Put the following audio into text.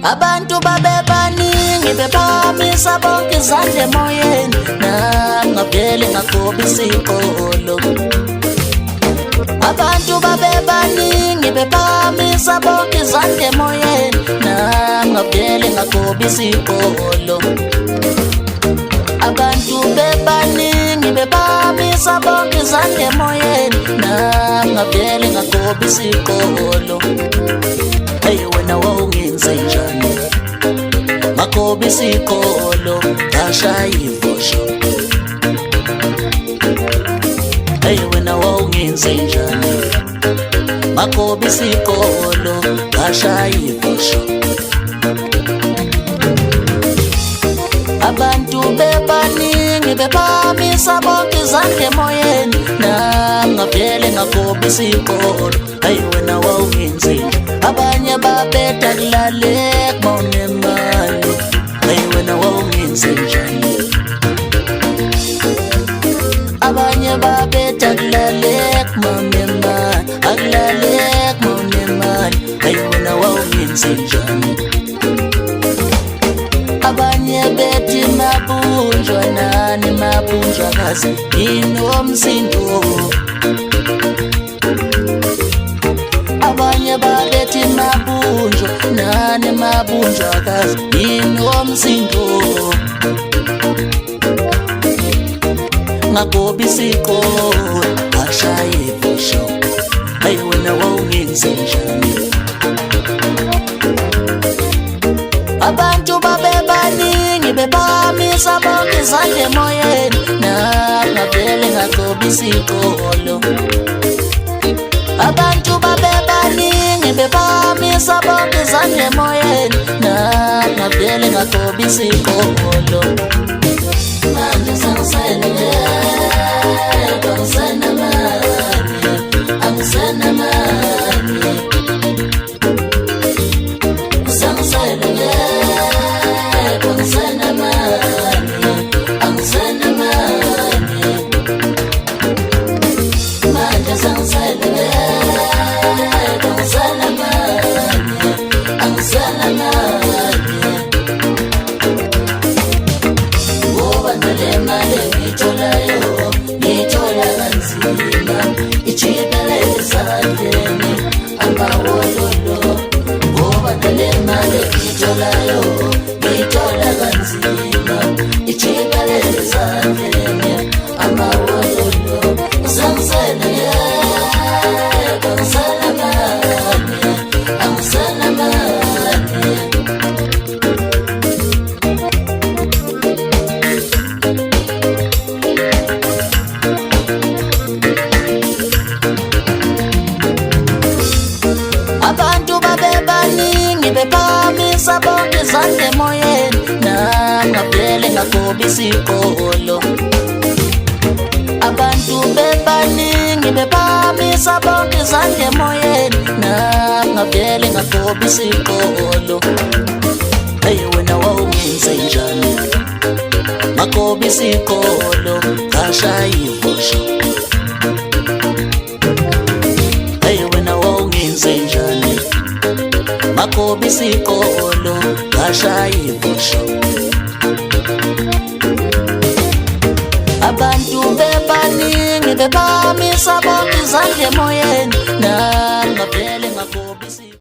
Abantu babebaningi bephamisa bonke izandla emoyeni, ngavele ngagoba isiqholo. Abantu babebaningi bephamisa bonke izandla emoyeni, ngavele ngagoba isiqholo. Abantu bebaningi bephamisa bonke izandla emoyeni, ngavele ngagoba isiqholo. Hey wena wawungenze njani? Magoba isikolo ngashaya ivosho. Hey wena wawungenze njani? Magoba isikolo ngashaya ivosho. Abantu bebaningi bephamisa bonke izandla emoyeni, ngavele ngagoba isikolo. Hey wena wawungenze njani? Abanye babeda kulaleka mawunemali. Hey wena wawungenze njani? Abanye babeda kulaleka mawunemali, akulaleka mawunemali. Hey wena wawungenze njani? Abanye bethi mabunjwa nani mabunjwa kazi inomsindo. Abanye babethi mabunjwa nani mabunjwa kazi inomsindo. Ngagoba isikolo ngashaya ivosho. Hey wena wawungenze njani? Abantu babebaningi bephamisa bonke izandla emoyeni, ngavele ngagoba isikolo. Abantu babebaningi bephamisa bonke izandla emoyeni, ngavele ngagoba isikolo. Manje sengiselele, angisenamali, angisenamali. Sengiselele, angisenamali, angisenamali. Manje sengiselele, abantu babebaningi bephamisa bonke izandla emoyeni, ngavele ngagoba isikolo. Abantu bebaningi bephamisa bonke izandla emoyeni, ngavele ngagoba isikolo. Hey wena wawungenze njani? Magoba isikolo ngashaya ivosho. Hey wena wawungenze njani? Magoba isikolo ngashaya ivosho. Abantu bebaningi bephamisa bonke izandla emoyeni, ngavele ngagoba isikolo.